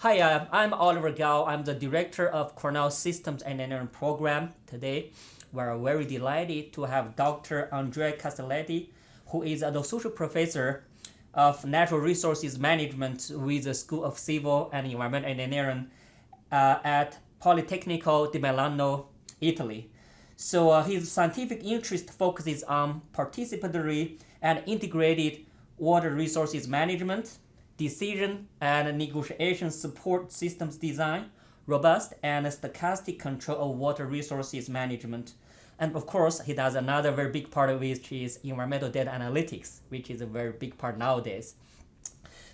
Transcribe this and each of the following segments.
Hi, I'm Oliver Gao. I'm the director of Cornell Systems Engineering Program. Today, we're very delighted to have Dr. Andrea Castelletti, who is an associate professor of natural resources management with the School of Civil and Environmental Engineering at Politecnico di Milano, Italy. So his scientific interest focuses on participatory and integrated water resources management, decision and negotiation support systems design, robust and stochastic control of water resources management. And of course, he does another very big part of which is environmental data analytics, which is a very big part nowadays.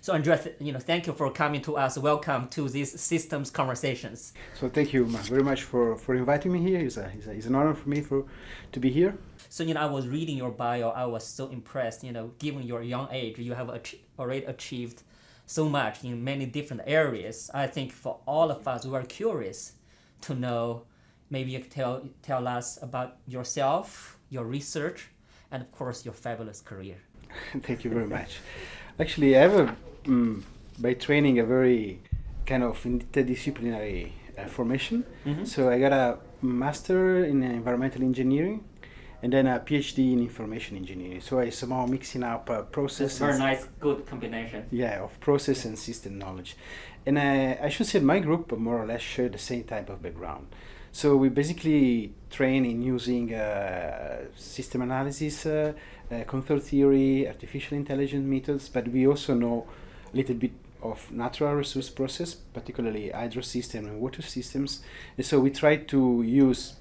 So Andrea, thank you for coming to us. Welcome to these systems conversations. So thank you very much for inviting me here. It's an honor for me to be here. So I was reading your bio. I was so impressed. Given your young age, you have already achieved so much in many different areas. I think for all of us, we are curious to know. Maybe you could tell us about yourself, your research, and of course your fabulous career. Thank you very much. Actually, I have by training a very kind of interdisciplinary formation. Mm-hmm. So I got a master in environmental engineering and then a PhD in information engineering. So I somehow mixing up process. That's very nice, good combination. Yeah, of process and system knowledge. And I should say my group more or less share the same type of background. So we basically train in using system analysis, control theory, artificial intelligence methods, but we also know a little bit of natural resource process, particularly hydro system and water systems. And so we try to use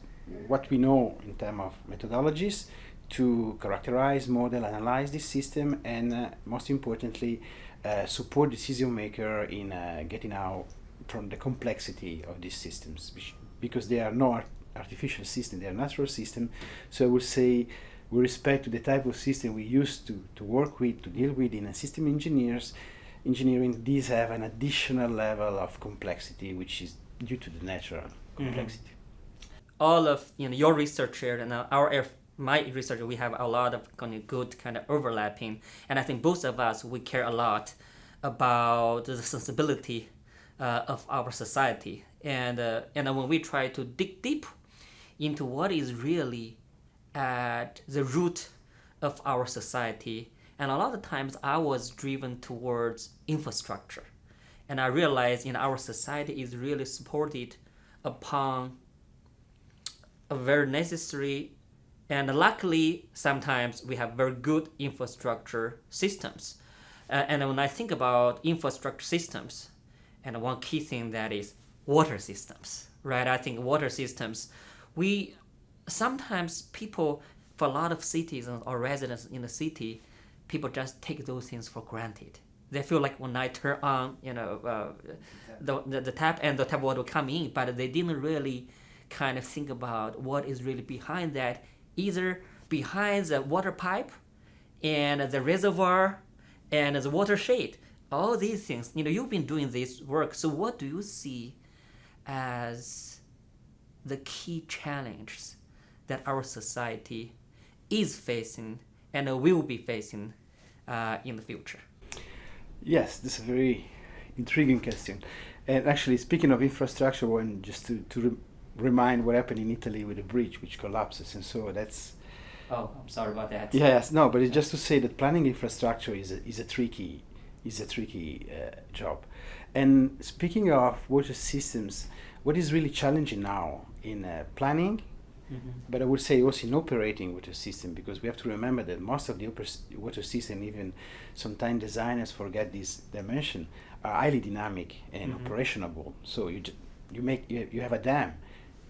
what we know in terms of methodologies to characterize, model, analyze this system, and most importantly, support decision maker in getting out from the complexity of these systems, because they are not artificial systems, they are natural systems. So I would say, with respect to the type of system we used to work with, to deal with in a system engineering, these have an additional level of complexity, which is due to the natural complexity. Mm-hmm. All of your research here and my research, we have a lot of good overlapping, and I think both of us we care a lot about the sensibility of our society, and when we try to dig deep into what is really at the root of our society, and a lot of times I was driven towards infrastructure, and I realized our society is really supported upon a very necessary, and luckily sometimes we have very good infrastructure systems. And when I think about infrastructure systems, and one key thing that is water systems, right? I think water systems, sometimes people, for a lot of citizens or residents in the city, people just take those things for granted. They feel like when I turn on, the tap and the tap water will come in, but they didn't really kind of think about what is really behind that, either behind the water pipe and the reservoir and the watershed. All these things, you've been doing this work. So what do you see as the key challenges that our society is facing and will be facing in the future? Yes, this is a very intriguing question. And actually, speaking of infrastructure, just to remind what happened in Italy with the bridge which collapses, and so that's. Oh, I'm sorry about that. Yes, no, but it's just to say that planning infrastructure is a tricky job. And speaking of water systems, what is really challenging now in planning, but I would say also in operating water system, because we have to remember that most of the water system, even sometimes designers forget this dimension, are highly dynamic and operationable. So you have a dam.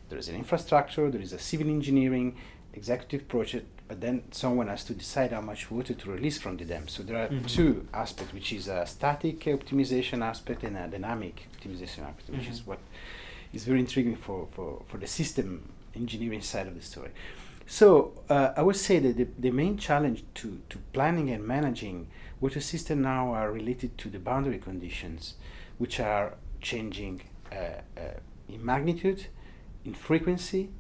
There is an infrastructure, there is a civil engineering, executive project, but then someone has to decide how much water to release from the dam. So there are two aspects, which is a static optimization aspect and a dynamic optimization aspect, which is what is very intriguing for the system engineering side of the story. So I would say that the main challenge to planning and managing water system now are related to the boundary conditions, which are changing in magnitude, in frequency.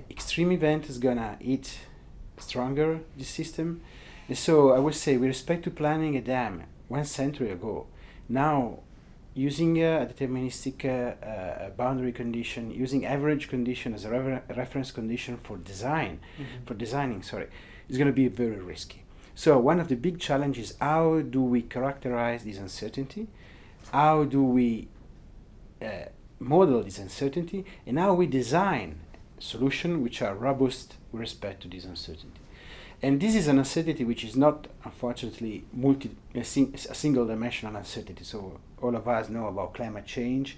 Extreme event is gonna hit stronger this system, and so I would say with respect to planning a dam 1 century ago, now using a deterministic boundary condition, using average condition as a reference condition for designing, is going to be very risky. So one of the big challenges, how do we characterize this uncertainty? How do we model this uncertainty? And how we design solutions which are robust with respect to this uncertainty? And this is an uncertainty which is not, unfortunately, a single-dimensional uncertainty. So all of us know about climate change,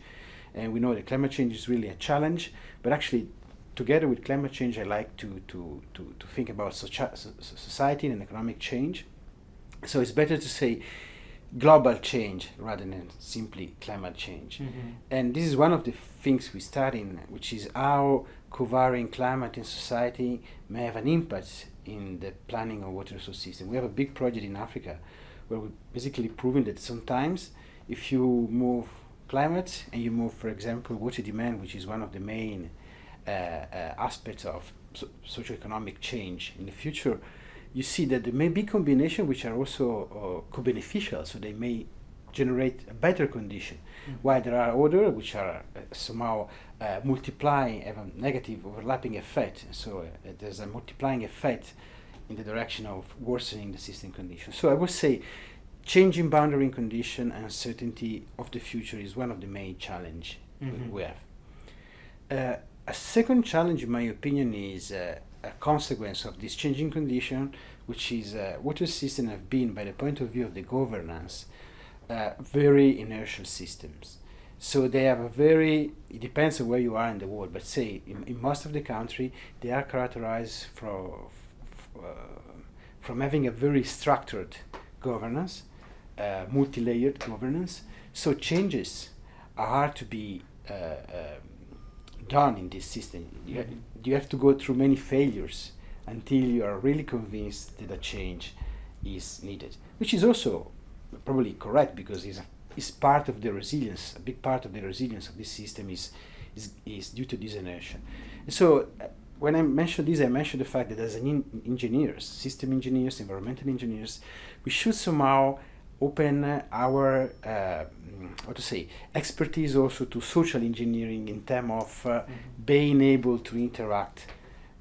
and we know that climate change is really a challenge. But actually, together with climate change, I like to think about society and economic change. So it's better to say global change rather than simply climate change. Mm-hmm. And this is one of the things we study, which is how covariant climate in society may have an impact in the planning of water resource system. We have a big project in Africa where we're basically proving that sometimes if you move climate and you move, for example, water demand, which is one of the main aspects of socioeconomic change in the future, you see that there may be combinations which are also co-beneficial, so they may generate a better condition, while there are others which are somehow multiplying, have a negative overlapping effect. So there's a multiplying effect in the direction of worsening the system conditions. So I would say changing boundary condition and uncertainty of the future is one of the main challenges we have. A second challenge, in my opinion, is a consequence of this changing condition, which is water systems have been, by the point of view of the governance, very inertial systems. So they have it depends on where you are in the world, but say in most of the country, they are characterized from having a very structured governance, multi-layered governance. So changes are hard to be done in this system. You have to go through many failures until you are really convinced that a change is needed, which is also probably correct because it's part of the resilience. A big part of the resilience of this system is due to this inertia. And so when I mentioned this, I mentioned the fact that as engineers, system engineers, environmental engineers, we should somehow open our expertise also to social engineering in terms of being able to interact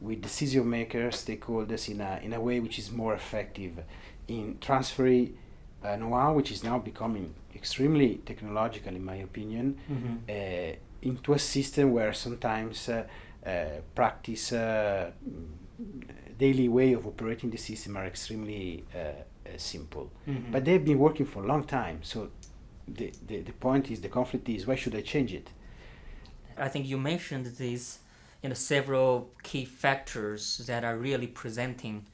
with decision makers, stakeholders in a way which is more effective in transferring know-how, which is now becoming extremely technological, in my opinion, into a system where sometimes practice, daily way of operating the system are extremely simple. But they've been working for a long time. So the point is, the conflict is, why should I change it? I think you mentioned these, several key factors that are really presenting,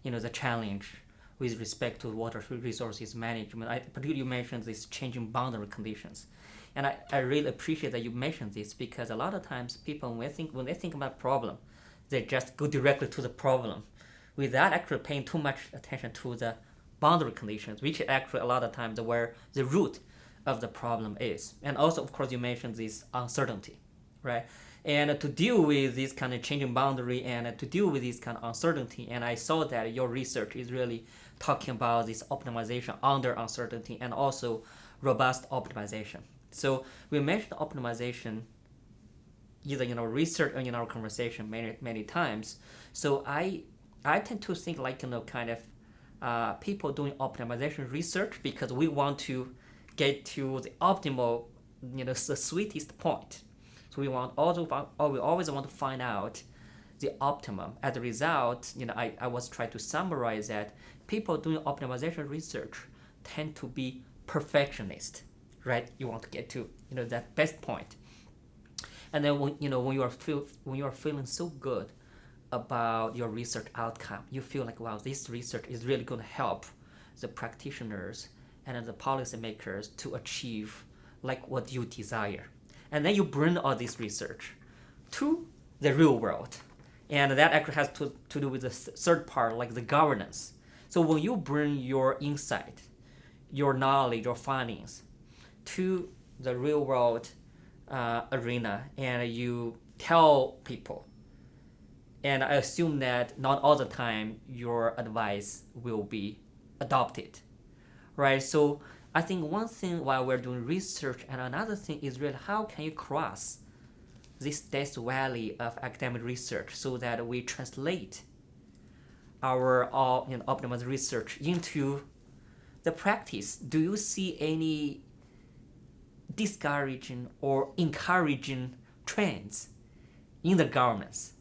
the challenge with respect to water resources management. Particularly you mentioned these changing boundary conditions. And I really appreciate that you mentioned this, because a lot of times people, when they think about problem, they just go directly to the problem without actually paying too much attention to the boundary conditions, which actually a lot of times where the root of the problem is. And also, of course, you mentioned this uncertainty, right? And to deal with this kind of changing boundary and to deal with this kind of uncertainty, and I saw that your research is really talking about this optimization under uncertainty and also robust optimization. So we mentioned optimization either in our research or in our conversation many times. So I tend to think like people doing optimization research because we want to get to the optimal, the sweetest point. So we always want to find out the optimum. As a result, I was trying to summarize that people doing optimization research tend to be perfectionist, right? You want to get to that best point. And then when you are feeling so good about your research outcome, you feel like, wow, this research is really going to help the practitioners and the policymakers to achieve like what you desire. And then you bring all this research to the real world. And that actually has to do with the third part, like the governance. So when you bring your insight, your knowledge, your findings to the real world arena, and you tell people, and I assume that not all the time your advice will be adopted, right? So I think one thing while we're doing research, and another thing is really how can you cross this Death Valley of academic research so that we translate our optimized research into the practice. Do you see any discouraging or encouraging trends in the governments?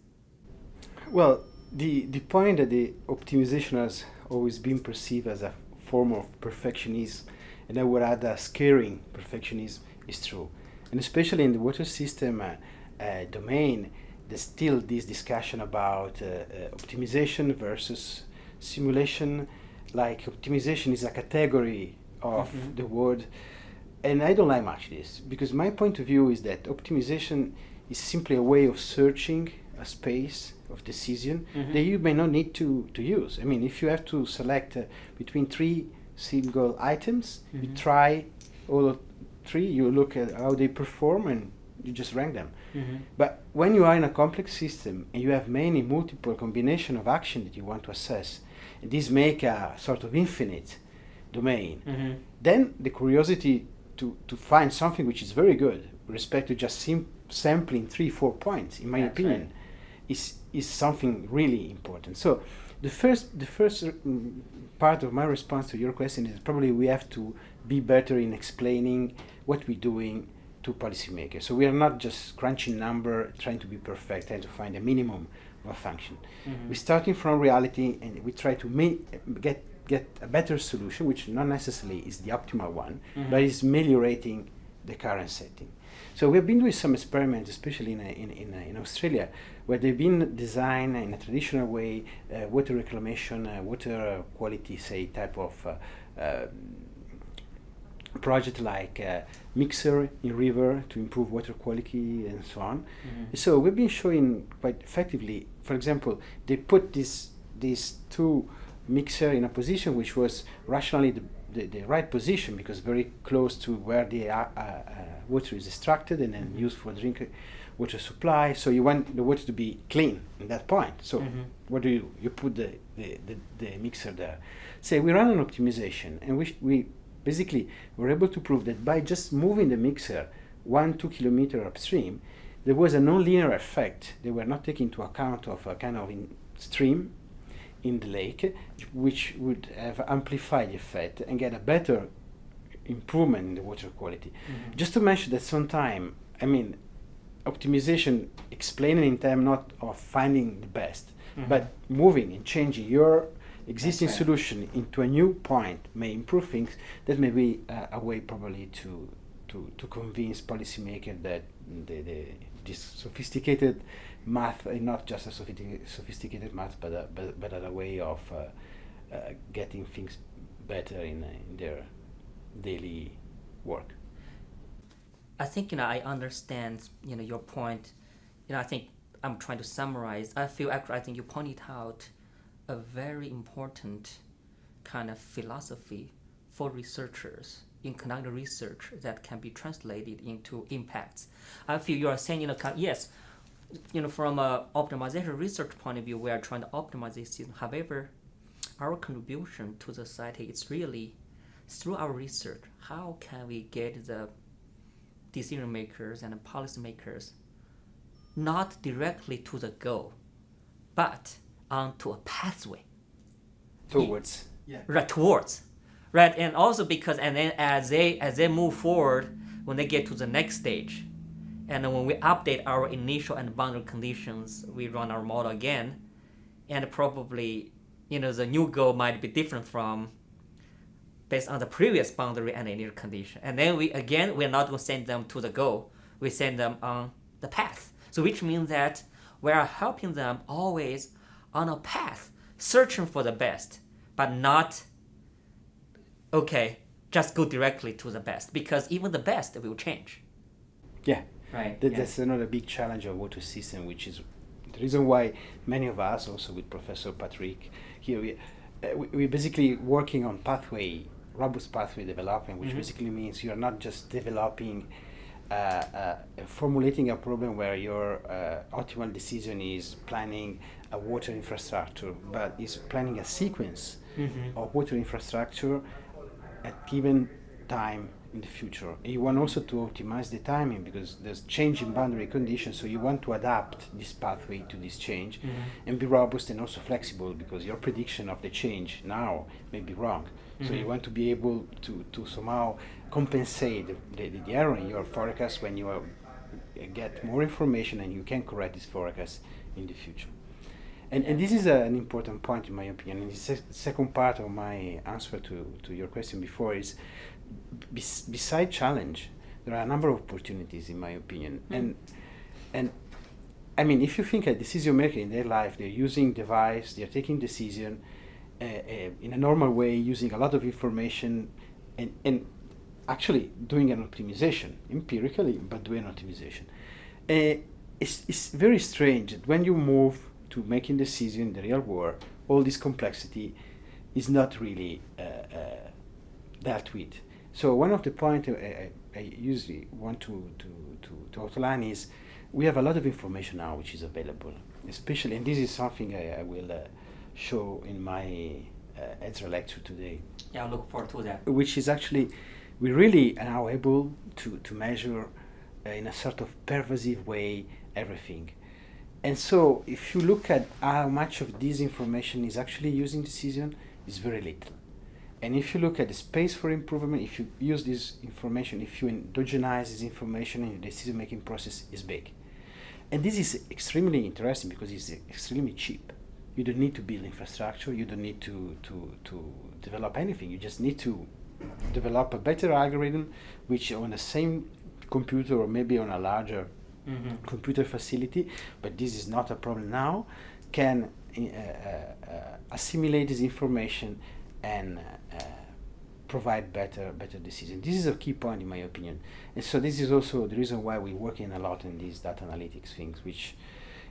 Well, the point that the optimization has always been perceived as a form of perfectionism, and I would add a scaring perfectionism, is true. And especially in the water system domain, there's still this discussion about optimization versus simulation. Like optimization is a category of the word, and I don't like much this, because my point of view is that optimization is simply a way of searching a space of decision that you may not need to use. I mean, if you have to select between three single items, you try all three, you look at how they perform, and you just rank them. But when you are in a complex system and you have many multiple combination of action that you want to assess, and these make a sort of infinite domain, then the curiosity to find something which is very good with respect to just sampling 3-4 points, in my opinion, is something really important. So the first part of my response to your question is probably we have to be better in explaining what we're doing to policymakers. So we are not just crunching number, trying to be perfect, trying to find a minimum of a function. We're starting from reality, and we try to get a better solution, which not necessarily is the optimal one, but is ameliorating the current setting. So we've been doing some experiments, especially in Australia, where they've been designed in a traditional way, water reclamation, water quality, say, type of project like mixer in river to improve water quality and so on. So we've been showing quite effectively, for example, they put these two mixer in a position which was rationally the right position, because very close to where the water is extracted and then used for drinking water supply. So you want the water to be clean in that point. So what do you put the mixer there? Say we run an optimization, and we basically were able to prove that by just moving the mixer 1-2 kilometers upstream, there was a non-linear effect. They were not taking into account of a kind of stream in the lake, which would have amplified the effect and get a better improvement in the water quality. Just to mention that sometimes, I mean, optimization explaining in terms not of finding the best, but moving and changing your existing solution into a new point may improve things. That may be a way probably to convince policymakers that this sophisticated math is not just a sophisticated math, but a way of getting things better in their daily work. I think I understand your point. I think I'm trying to summarize. I think you pointed out a very important kind of philosophy for researchers in conducting research that can be translated into impacts. I feel you are saying, yes, from an optimization research point of view, we are trying to optimize this system. However, our contribution to the society is really through our research. How can we get the decision makers and the policy makers not directly to the goal, but onto a pathway towards? Right, towards. Right, and also because, and then as they move forward, when they get to the next stage, and when we update our initial and boundary conditions, we run our model again, and probably, the new goal might be different from based on the previous boundary and initial condition. And then we're not going to send them to the goal. We send them on the path. So which means that we are helping them always on a path, searching for the best, but not, just go directly to the best, because even the best will change. Yeah. Right. That's another big challenge of water system, which is the reason why many of us, also with Professor Patrick here, we're basically working on robust pathway development, which basically means you're not just developing, formulating a problem where your optimal decision is planning a water infrastructure, but is planning a sequence of water infrastructure at given time in the future. And you want also to optimize the timing because there's change in boundary conditions, so you want to adapt this pathway to this change and be robust and also flexible because your prediction of the change now may be wrong. So you want to be able to somehow compensate the error in your forecast when you get more information and you can correct this forecast in the future. And this is an important point in my opinion. And the second part of my answer to your question before is, beside challenge, there are a number of opportunities in my opinion. And I mean, if you think a decision maker in their life, they're using device, they're taking decision in a normal way, using a lot of information and actually doing an optimization, empirically, but doing an optimization. It's very strange that when you move to making decisions in the real world, all this complexity is not really dealt with. So one of the points I usually want to outline is we have a lot of information now which is available, especially, and this is something I will show in my ETH lecture today. Yeah, I look forward to that. Which is actually, we really are now able to measure in a sort of pervasive way everything. And so if you look at how much of this information is actually used in decision, it's very little. And if you look at the space for improvement, if you use this information, if you endogenize this information in the decision-making process, is big. And this is extremely interesting because it's extremely cheap. You don't need to build infrastructure, you don't need to develop anything. You just need to develop a better algorithm which on the same computer or maybe on a larger computer facility, but this is not a problem now, can assimilate this information and provide better decisions. This is a key point in my opinion. And so this is also the reason why we're working a lot in these data analytics things, which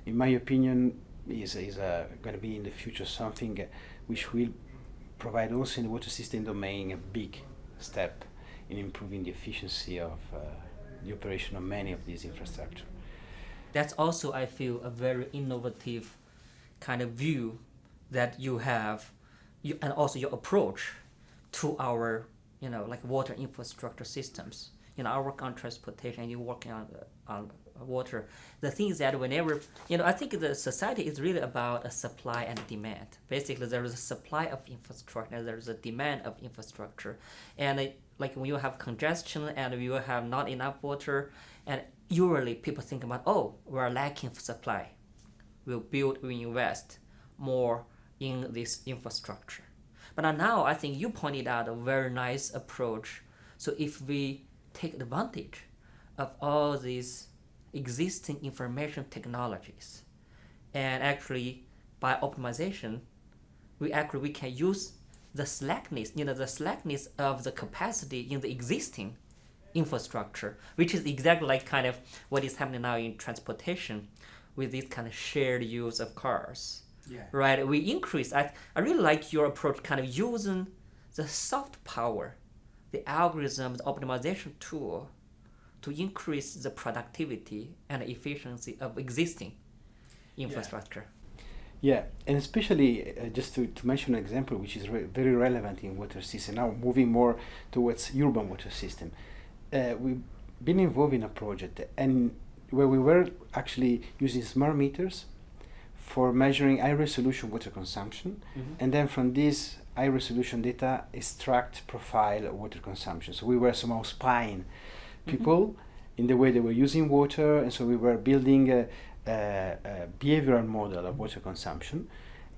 in my opinion is going to be in the future something which will provide also in the water system domain a big step in improving the efficiency of the operation of many of these infrastructure. That's also, I feel, a very innovative kind of view that you have, and also your approach to our, like water infrastructure systems. I work on transportation, and you working on water. The thing is that whenever, I think the society is really about a supply and demand. Basically, there is a supply of infrastructure, and there is a demand of infrastructure. And like when you have congestion and you have not enough water, and usually people think about, we're lacking supply. We'll invest more in this infrastructure. But now I think you pointed out a very nice approach. So if we take advantage of all these existing information technologies, and actually by optimization, we can use the slackness, the slackness of the capacity in the existing infrastructure, which is exactly like kind of what is happening now in transportation with this kind of shared use of cars. Yeah. Right? We increase, I really like your approach, kind of using the soft power, the algorithm, the optimization tool to increase the productivity and efficiency of existing infrastructure. Yeah, and especially just to mention an example which is very relevant in water system, now moving more towards urban water system. We've been involved in a project and where we were actually using smart meters for measuring high resolution water consumption, and then from this high resolution data extract profile water consumption. So we were somehow spying people in the way they were using water, and so we were building a behavioral model of water consumption.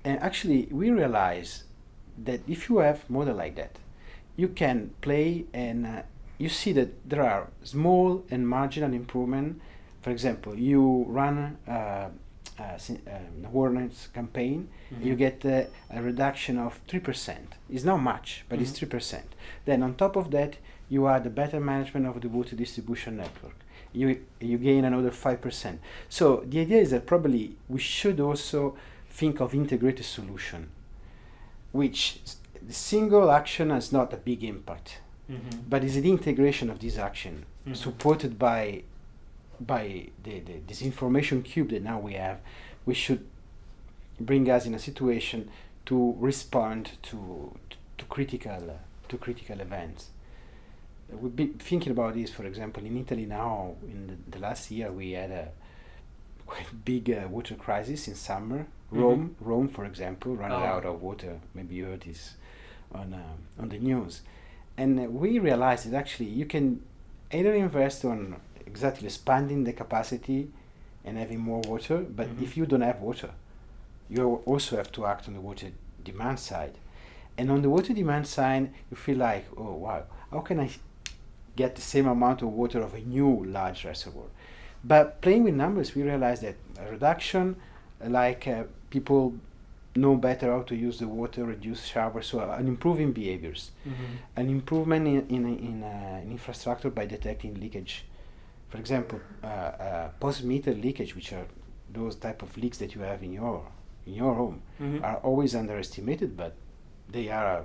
And actually we realized that if you have model like that, you can play and you see that there are small and marginal improvement. For example, you run an awareness campaign, you get a reduction of 3%. It's not much, but it's 3%. Then on top of that, you add a better management of the water distribution network. You gain another 5%. So the idea is that probably we should also think of integrated solution, which the single action has not a big impact, but it's the integration of this action supported by this information cube that now we have, which should bring us in a situation to respond to critical events. we've been thinking about this. For example, in Italy now, in the last year, we had a quite big water crisis in summer. Rome, for example, ran out of water. Maybe you heard this on the news. And we realized that actually you can either invest on exactly expanding the capacity and having more water, but if you don't have water, you also have to act on the water demand side. And on the water demand side, you feel like, oh wow, how can I get the same amount of water of a new large reservoir? But playing with numbers, we realized that a reduction, like people know better how to use the water, reduce showers, so an improving behaviors, an improvement in infrastructure by detecting leakage. For example, post-meter leakage, which are those type of leaks that you have in your home, are always underestimated, but they are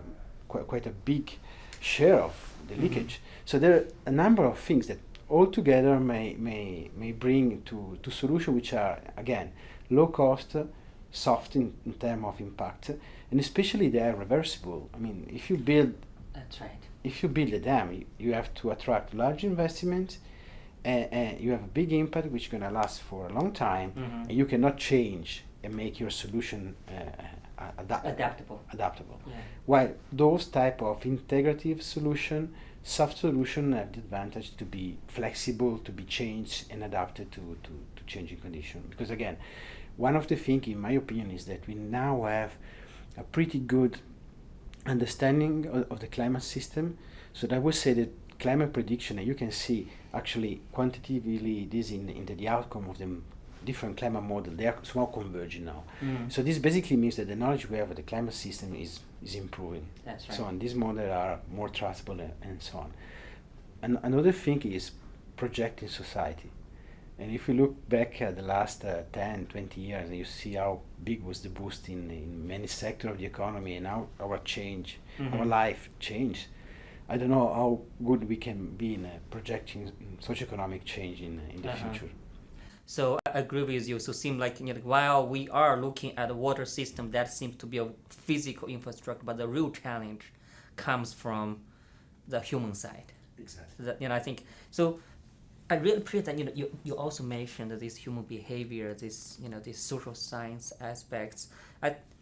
quite a big share of the leakage. So there are a number of things that all together may bring to solutions which are, again, low cost, soft in terms of impact, and especially they are reversible. I mean, if you build a dam, you have to attract large investment, and you have a big impact which is going to last for a long time, and you cannot change and make your solution adaptable. Yeah. While those type of integrative solution, soft solution have the advantage to be flexible, to be changed and adapted to changing conditions. Because again, one of the things, in my opinion, is that we now have a pretty good understanding of the climate system. So that I would say that climate prediction, and you can see actually quantitatively this in the outcome of the different climate models, they are somehow converging now. So this basically means that the knowledge we have of the climate system is improving. That's right. So on these models are more trustable and so on. And another thing is projecting society. And if you look back at the last 10, 20 years, you see how big was the boost in many sectors of the economy, and how our life changed. I don't know how good we can be in projecting socioeconomic change in the future. So I agree with you. So it seems like, while we are looking at a water system that seems to be a physical infrastructure, but the real challenge comes from the human side. Exactly. I think so. I really appreciate that you also mentioned this human behavior, these social science aspects,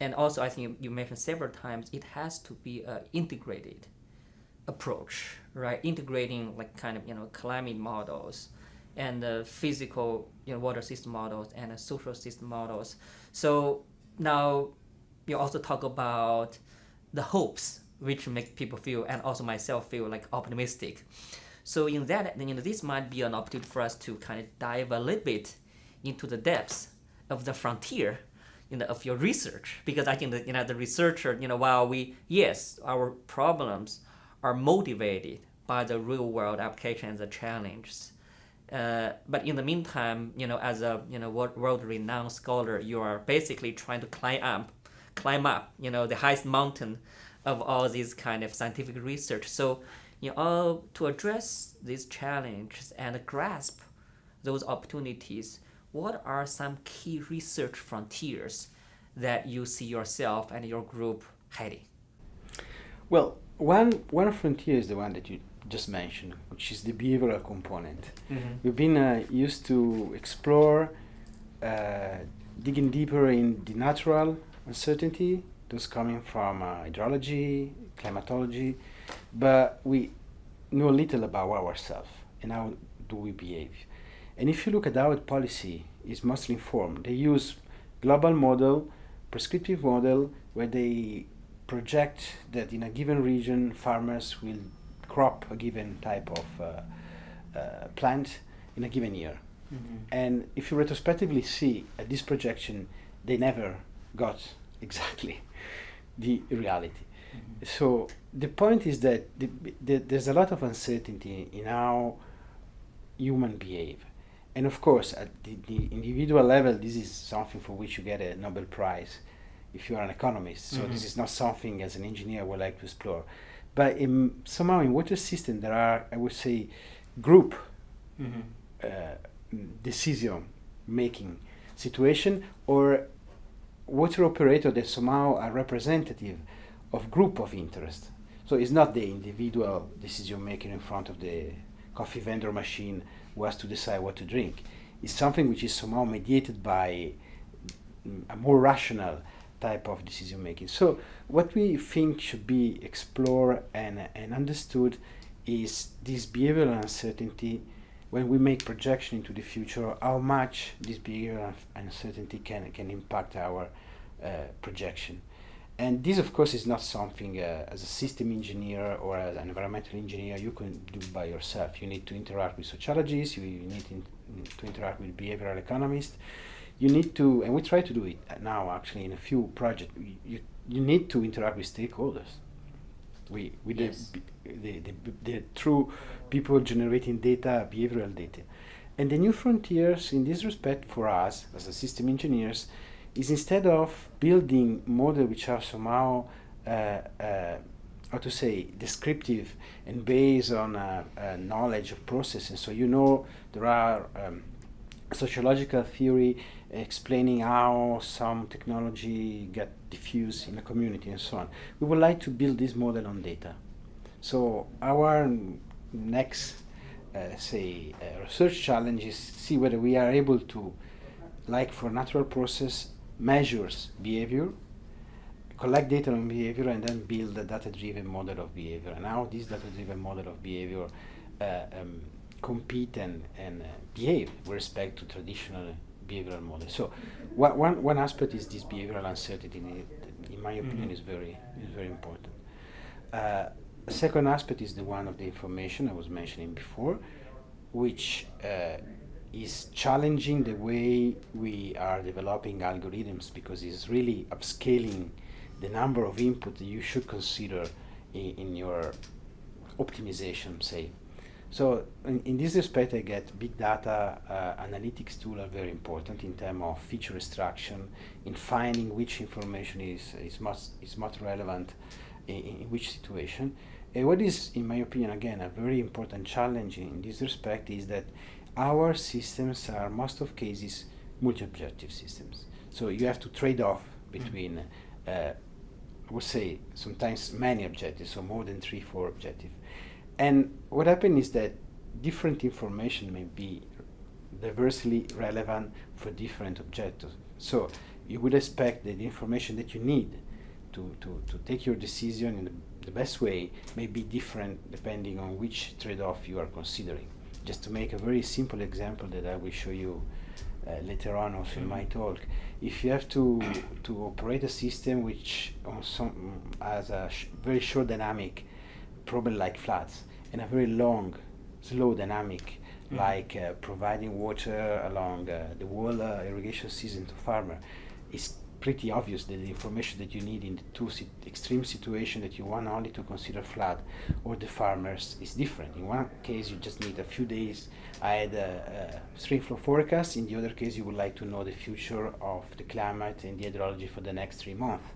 and also I think you mentioned several times it has to be an integrated approach, right? Integrating climate models and physical water system models and social system models. So now you also talk about the hopes which make people feel, and also myself feel, like optimistic. So in that, this might be an opportunity for us to kind of dive a little bit into the depths of the frontier, of your research, because I think that the researcher, while our problems are motivated by the real world application and the challenges, but in the meantime, as a world renowned scholar, you are basically trying to climb up, the highest mountain of all these kind of scientific research. So to address these challenges and grasp those opportunities, what are some key research frontiers that you see yourself and your group heading? Well, one frontier is the one that you just mentioned, which is the behavioral component. We've been used to explore, digging deeper in the natural uncertainty, those coming from hydrology, climatology, but we know little about ourselves and how do we behave. And if you look at our policy, is mostly informed. They use global model, prescriptive model, where they project that in a given region, farmers will crop a given type of plant in a given year. And if you retrospectively see at this projection, they never got exactly the reality. So the point is that there's a lot of uncertainty in how humans behave. And of course, at the individual level, this is something for which you get a Nobel Prize if you are an economist. So this is not something as an engineer would like to explore. But somehow in water system, there are, I would say, group decision-making situation, or water operator that somehow are representative of group of interest. So it's not the individual decision maker in front of the coffee vendor machine who has to decide what to drink. It's something which is somehow mediated by a more rational type of decision making. So what we think should be explored and understood is this behavioral uncertainty when we make projection into the future, how much this behavioral uncertainty can impact our projection. And this, of course, is not something as a system engineer or as an environmental engineer you can do by yourself. You need to interact with sociologists, you need to interact with behavioral economists. You need to, and we try to do it now actually in a few projects, you need to interact with stakeholders. With Yes. the true people generating data, behavioral data. And the new frontiers in this respect for us as a system engineers is instead of building models which are somehow how to say descriptive and based on knowledge of processes. So there are sociological theory explaining how some technology get diffused in a community and so on. We would like to build this model on data. So our next research challenge is see whether we are able to, like for natural process, measures behavior, collect data on behavior, and then build a data-driven model of behavior. And how this data-driven model of behavior compete and behave with respect to traditional behavioral models. So one aspect is this behavioral uncertainty. In my opinion, is very important. A second aspect is the one of the information I was mentioning before, which is challenging the way we are developing algorithms because it's really upscaling the number of input that you should consider in your optimization, say. So in this respect, I get big data analytics tools are very important in terms of feature extraction, in finding which information is most relevant in which situation. And what is, in my opinion, again, a very important challenge in this respect is that our systems are, most of cases, multi-objective systems. So you have to trade off between, I would say, sometimes many objectives, so more than 3-4 objectives. And what happens is that different information may be diversely relevant for different objectives. So you would expect that the information that you need to take your decision in the best way may be different depending on which trade-off you are considering. Just to make a very simple example that I will show you later on also in my talk, if you have to operate a system which has a very short dynamic problem like floods and a very long slow dynamic like providing water along the whole irrigation season to farmer, it's pretty obvious that the information that you need in the two extreme situations that you want only to consider flood or the farmers is different. In one case you just need a few days ahead stream flow forecast, in the other case you would like to know the future of the climate and the hydrology for the next 3 months.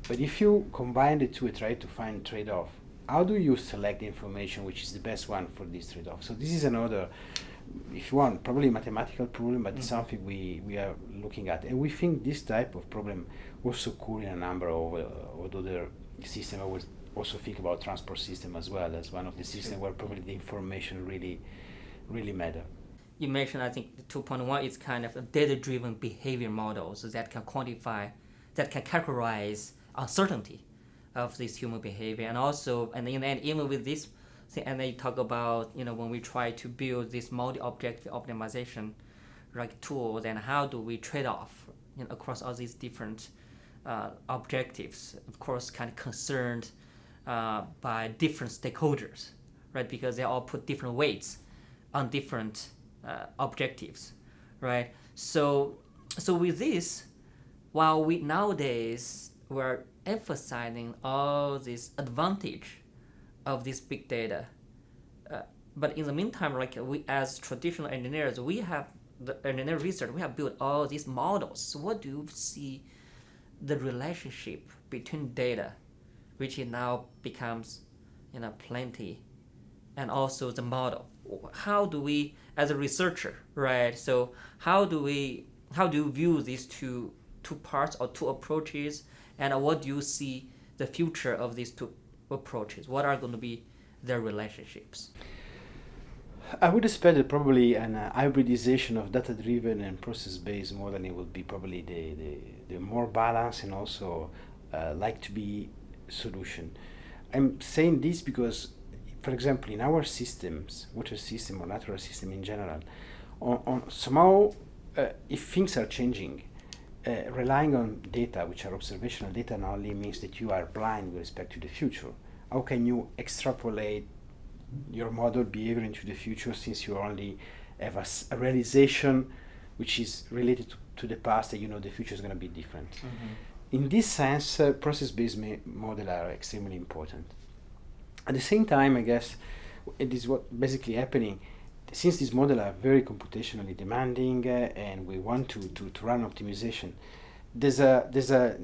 But if you combine the two and try to find trade-off, how do you select the information which is the best one for this trade-off? So this is another, if you want, probably a mathematical problem, but it's something we are looking at. And we think this type of problem also occur in a number of other systems. I would also think about transport system as well as one of the systems where probably the information really matter. You mentioned, I think, the 2.1 is kind of a data-driven behavior model, so that can quantify, that can characterize uncertainty of this human behavior, and also, and in the end, even with this thing, and then you talk about, when we try to build this multi-objective optimization like tools, and how do we trade off across all these different objectives? Of course, kind of concerned by different stakeholders, right? Because they all put different weights on different objectives, right? So with this, while we nowadays we're emphasizing all this advantage of this big data, but in the meantime, like we as traditional engineers, we have the engineering research, we have built all these models. So what do you see the relationship between data, which it now becomes plenty, and also the model? How do we, as a researcher, right? So how do you view these two parts or two approaches, and what do you see the future of these approaches? What are going to be their relationships? I would expect that probably an hybridization of data-driven and process-based modeling would be probably the more balanced and also like to be solution. I'm saying this because, for example, in our systems, water system or natural system in general, on somehow, if things are changing, relying on data, which are observational data, not only means that you are blind with respect to the future. How can you extrapolate your model behavior into the future since you only have a realization which is related to the past, that you know the future is going to be different? In this sense, process-based models are extremely important. At the same time, I guess it is what basically happening. Since these models are very computationally demanding and we want to run optimization, there's a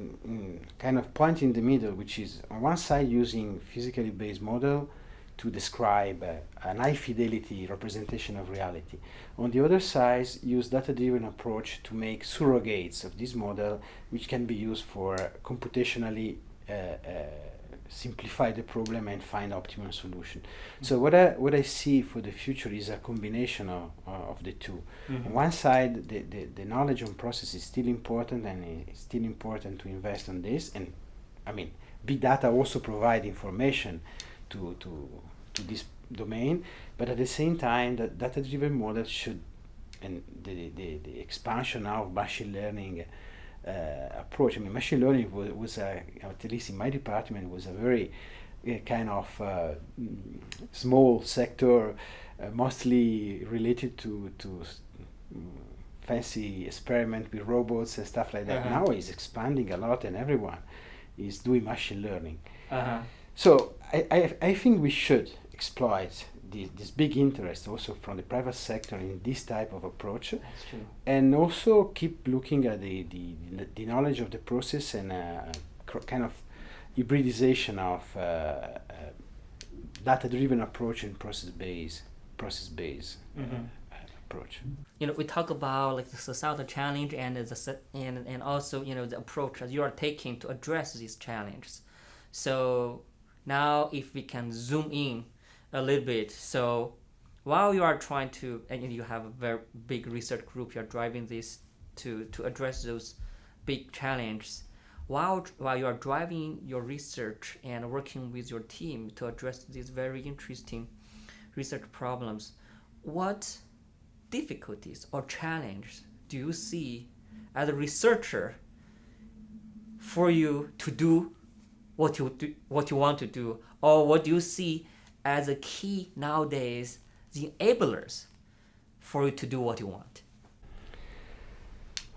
kind of point in the middle, which is on one side using physically based model to describe an high fidelity representation of reality. On the other side, use data-driven approach to make surrogates of this model, which can be used for computationally simplify the problem and find optimum solution. So what I see for the future is a combination of the two. On one side, the knowledge on process is still important, and it's still important to invest on this. And I mean, big data also provide information to this domain, but at the same time, the data-driven model should, and the expansion now of machine learning approach. I mean, machine learning was at least in my department, was a very kind of small sector, mostly related to fancy experiment with robots and stuff like that. Now it's expanding a lot, and everyone is doing machine learning. So I think we should exploit this big interest also from the private sector in this type of approach. That's true. And also keep looking at the knowledge of the process and kind of hybridization of data-driven approach and process-based approach. You know, we talk about like the societal challenge and and also, you know, the approach that you are taking to address these challenges. So now if we can zoom in a little bit. So while you are trying to, and you have a very big research group, you're driving this to address those big challenges. While you are driving your research and working with your team to address these very interesting research problems, what difficulties or challenges do you see as a researcher for you to do what you want to do, or what do you see as a key nowadays, the enablers for you to do what you want?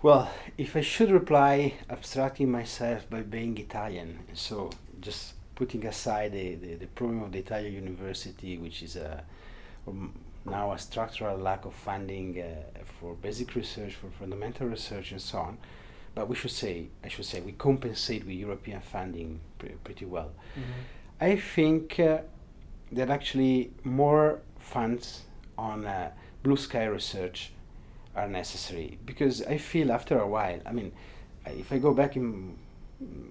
Well, if I should reply abstracting myself by being Italian, so just putting aside the problem of the Italian university, which is now a structural lack of funding for basic research, for fundamental research and so on, but I should say we compensate with European funding pretty well. I think that actually more funds on blue sky research are necessary, because I feel after a while, I mean, if I go back in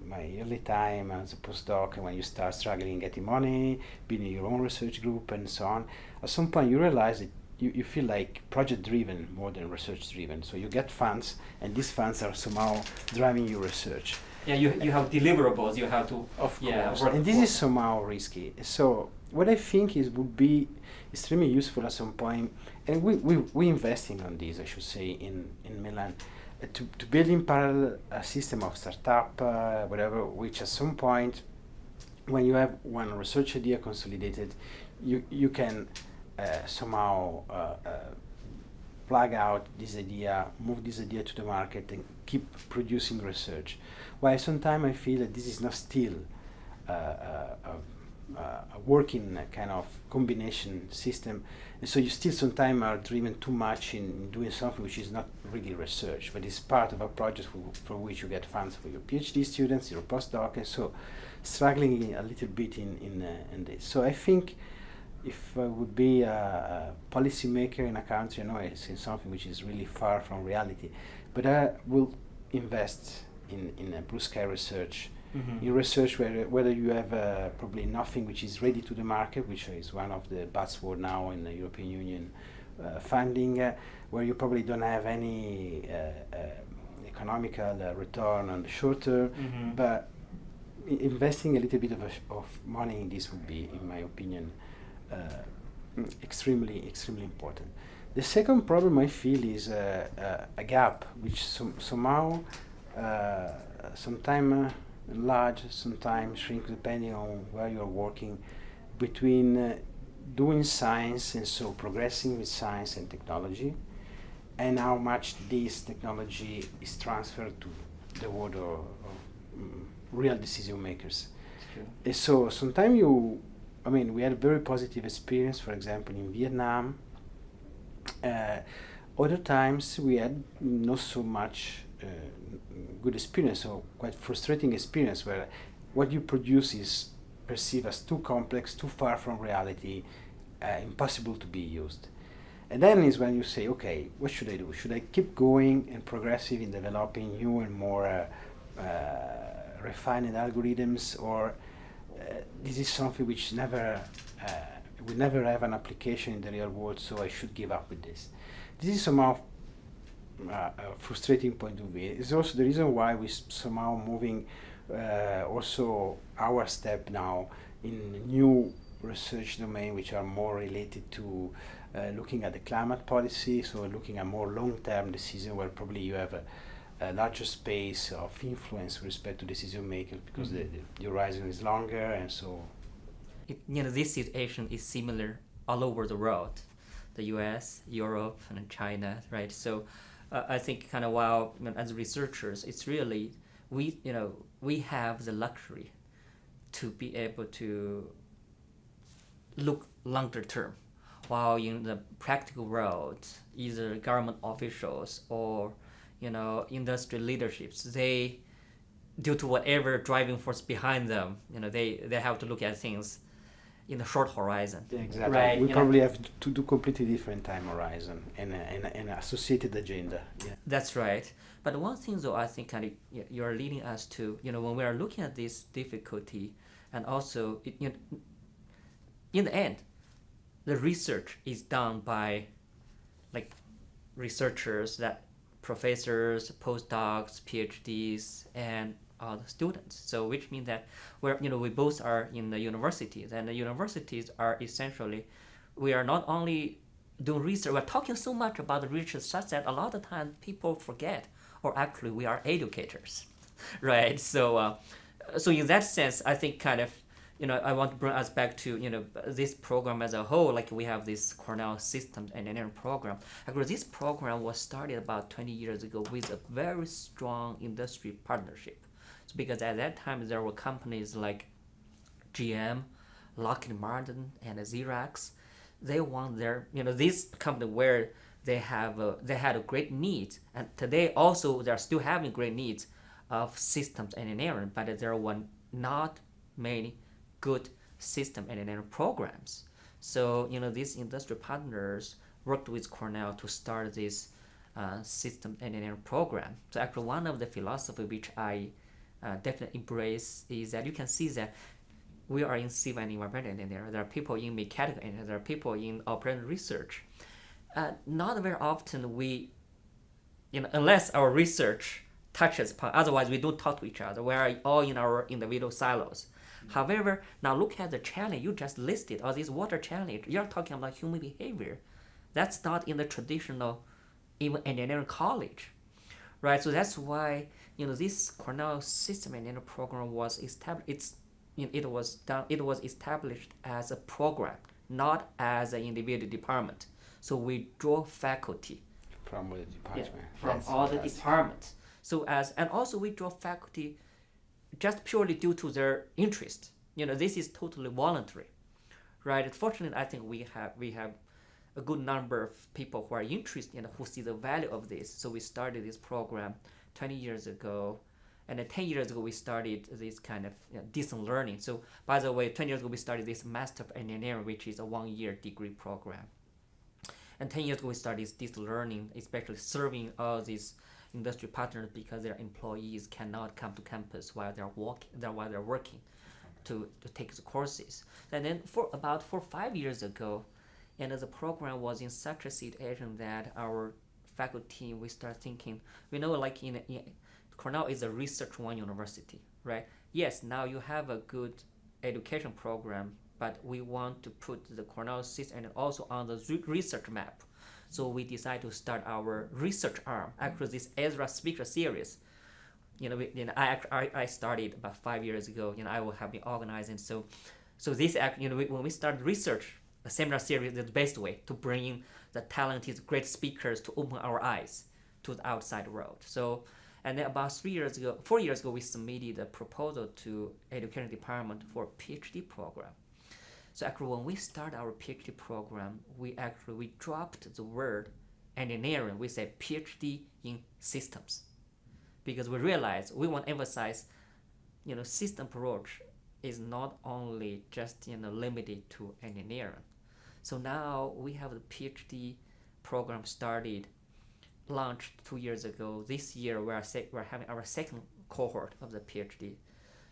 my early time as a postdoc, when you start struggling getting money, being in your own research group and so on, at some point you realize that you feel like project driven more than research driven. So you get funds, and these funds are somehow driving your research. Yeah, you have deliverables, you have to of course, and this is somehow risky. So what I think would be extremely useful at some point, and we investing on this, I should say, in Milan, to build in parallel a system of startup, whatever, which at some point, when you have one research idea consolidated, you can somehow plug out this idea, move this idea to the market, and keep producing research. While sometimes I feel that this is not still a working kind of combination system, and so you still sometimes are driven too much in doing something which is not really research, but it's part of a project for which you get funds for your PhD students, your postdoc, and so struggling a little bit in this. So I think if I would be a policymaker in a country, I know it's in something which is really far from reality, but I will invest in blue sky research in research whether you have probably nothing which is ready to the market, which is one of the buzzword now in the European Union funding, where you probably don't have any economical return on the short term, but investing a little bit of money in this would be, in my opinion, extremely important. The second problem I feel is a gap which somehow sometimes large, sometimes shrink depending on where you're working, between doing science and so progressing with science and technology, and how much this technology is transferred to the world of real decision makers. And so sometimes we had a very positive experience, for example, in Vietnam. Other times we had not so much good experience, or quite frustrating experience, where what you produce is perceived as too complex, too far from reality, impossible to be used. And then is when you say, okay, what should I do? Should I keep going and progressive in developing new and more refined algorithms, or this is something which will never have an application in the real world, so I should give up with this? This is somehow a frustrating point of view. It's also the reason why we somehow moving also our step now in new research domain, which are more related to looking at the climate policy, so looking at more long-term decision where probably you have a larger space of influence with respect to decision makers, because the horizon is longer, and so this situation is similar all over the world, the US, Europe, and China, right? So I think kind of while as researchers, it's really we have the luxury to be able to look longer term, while in the practical world, either government officials or industry leaderships, they, due to whatever driving force behind them, they have to look at things in the short horizon. Yeah, exactly. Right, we probably have to do completely different time horizon and associated agenda. Yeah. That's right. But one thing though, I think kind of you're leading us to, when we are looking at this difficulty, and also in the end, the research is done by researchers, that professors, postdocs, PhDs, and the students. So which means that we both are in the universities, and the universities are essentially, we are not only doing research, we're talking so much about the research such that a lot of times people forget, or actually we are educators, right? So so in that sense, I think kind of I want to bring us back to this program as a whole. We have this Cornell Systems Engineering program. Actually, this program was started about 20 years ago with a very strong industry partnership. So because at that time there were companies like GM, Lockheed Martin, and Xerox. They want their this company where they had a great need, and today also they're still having great needs of systems engineering, but there were not many good system engineering programs. So these industry partners worked with Cornell to start this system engineering program. So actually one of the philosophy which I definitely embrace is that you can see that we are in civil and environmental engineering. There are people in mechanical engineering. There are people in operational research. Not very often we, unless our research touches upon, otherwise we don't talk to each other. We are all in our individual silos. However, now look at the challenge you just listed, or this water challenge. You're talking about human behavior. That's not in the traditional even engineering college, right? So that's why this Cornell System Engineering program was established. It was established as a program, not as an individual department. So we draw faculty from the department, from all the departments. So and also we draw faculty just purely due to their interest. This is totally voluntary, right? Fortunately, I think we have a good number of people who are interested, who see the value of this. So we started this program 20 years ago, and then 10 years ago we started this kind of distance learning. So by the way, 20 years ago we started this Master of Engineering, which is a 1-year degree program. And 10 years ago we started this distance learning, especially serving all these industry partners because their employees cannot come to campus while they're working to take the courses. And then for about 5 years ago, and the program was in such a situation that our faculty, we start thinking, we know like in Cornell is a research one university, right? Yes, now you have a good education program, but we want to put the Cornell system and also on the research map. So we decided to start our research arm, actually this Ezra speaker series. I started about 5 years ago. I will have been organizing. So this when we start research, the seminar series is the best way to bring in the talented, great speakers to open our eyes to the outside world. So, and then about 4 years ago, we submitted a proposal to education department for a PhD program. So actually, when we start our PhD program, we dropped the word engineering. We say PhD in systems, because we realized we want to emphasize, system approach is not only just limited to engineering. So now we have the PhD program launched 2 years ago. This year we're having our second cohort of the PhD.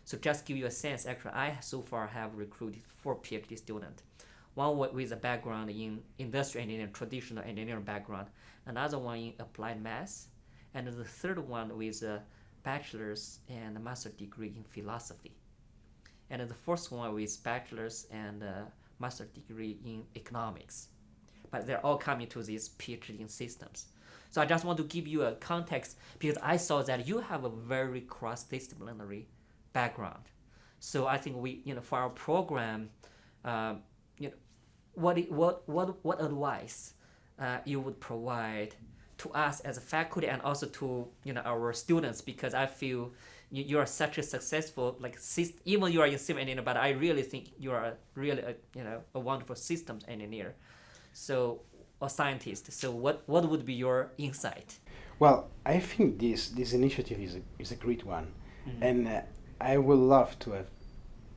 So just give you a sense, actually, I so far have recruited 4 PhD students. One with a background in industrial engineering, traditional engineering background, another one in applied math, and the third one with a bachelor's and a master's degree in philosophy. And the fourth one with bachelor's and a master's degree in economics. But they're all coming to this PhD in systems. So I just want to give you a context because I saw that you have a very cross-disciplinary background. So I think we, for our program, what advice you would provide to us as a faculty and also to our students, because I feel you are such a successful even you are in civil engineer, but I really think you are a wonderful systems engineer, so a scientist. So what would be your insight? Well, I think this initiative is a great one, and I would love to have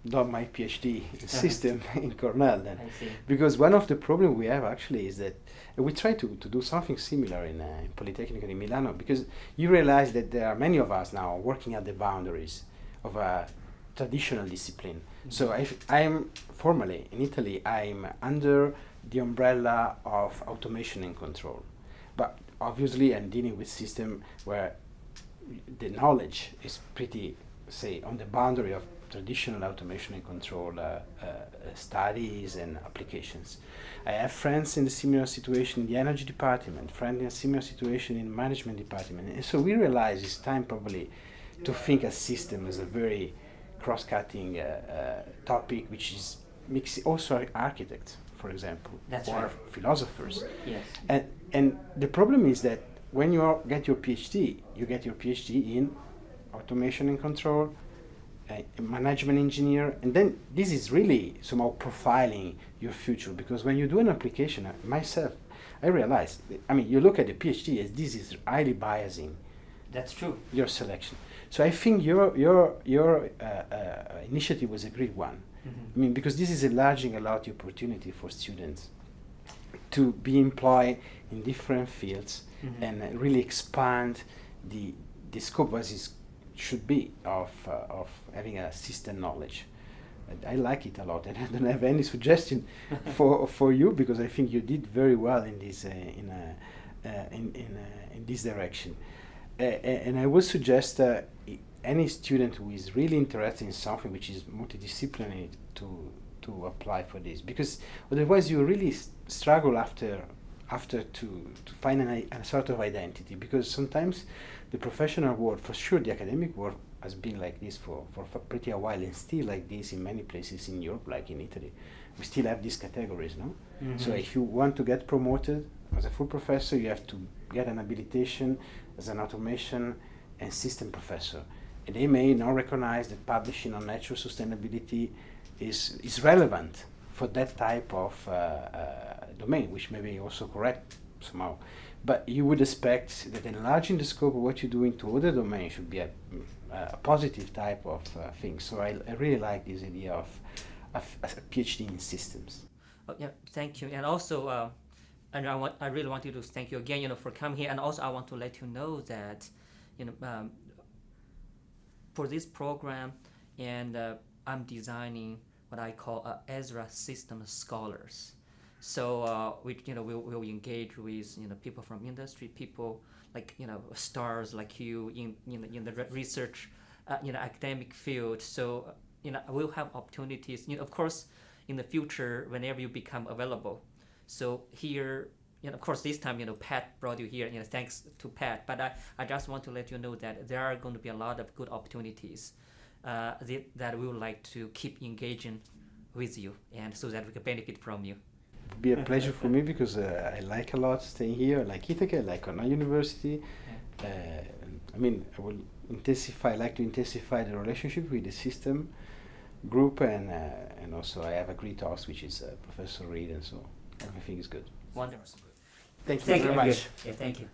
done my PhD in system in Cornell then, because one of the problems we have actually is that we try to do something similar in Politecnico di Milano, because you realize that there are many of us now working at the boundaries of a traditional discipline. So I'm formally in Italy, I'm under the umbrella of automation and control, but obviously I'm dealing with system where the knowledge is pretty, say, on the boundary of traditional automation and control studies and applications. I have friends in a similar situation in the energy department, friends in a similar situation in the management department, and so we realize it's time probably to think a system as a very cross-cutting topic, which is mixing also architects, for example, or philosophers. Yes. And the problem is that when you get your PhD, you get your PhD in automation and control, a management engineer, and then this is really somehow profiling your future, because when you do an application, I realize, you look at the PhD as this is highly biasing. That's true. Your selection. So I think your initiative was a great one. Because this is enlarging a lot the opportunity for students to be employed in different fields and really expand the scope as it should be of having a system knowledge. And I like it a lot, and I don't have any suggestion for you, because I think you did very well in this in this direction. And I would suggest any student who is really interested in something which is multidisciplinary to apply for this, because otherwise you really struggle after to find a sort of identity, because sometimes the professional world, for sure the academic world, has been like this for pretty a while, and still like this in many places in Europe, like in Italy. We still have these categories, no? So if you want to get promoted as a full professor, you have to get an habilitation as an automation and system professor. And they may not recognize that publishing on natural sustainability is relevant for that type of domain, which may be also correct somehow. But you would expect that enlarging the scope of what you do into other domains should be a positive type of thing. So I really like this idea of a PhD in systems. Oh, yeah, thank you. And also, and I really want you to thank you again, for coming here. And also, I want to let you know that for this program, and I'm designing what I call Ezra System Scholars. So we'll engage with people from industry, people like stars like you in the research academic field. So we'll have opportunities. Of course, in the future, whenever you become available. So here, of course, this time Pat brought you here. Thanks to Pat. But I just want to let you know that there are going to be a lot of good opportunities that we would like to keep engaging with you, and so that we can benefit from you. It'd be a pleasure for me because I like a lot staying here. I like Ithaca, I like Cornell University. I will like to intensify the relationship with the system group, and also I have a great host, which is Professor Reed, and so everything is good. Wonderful. Thank you very much. Yeah, thank you.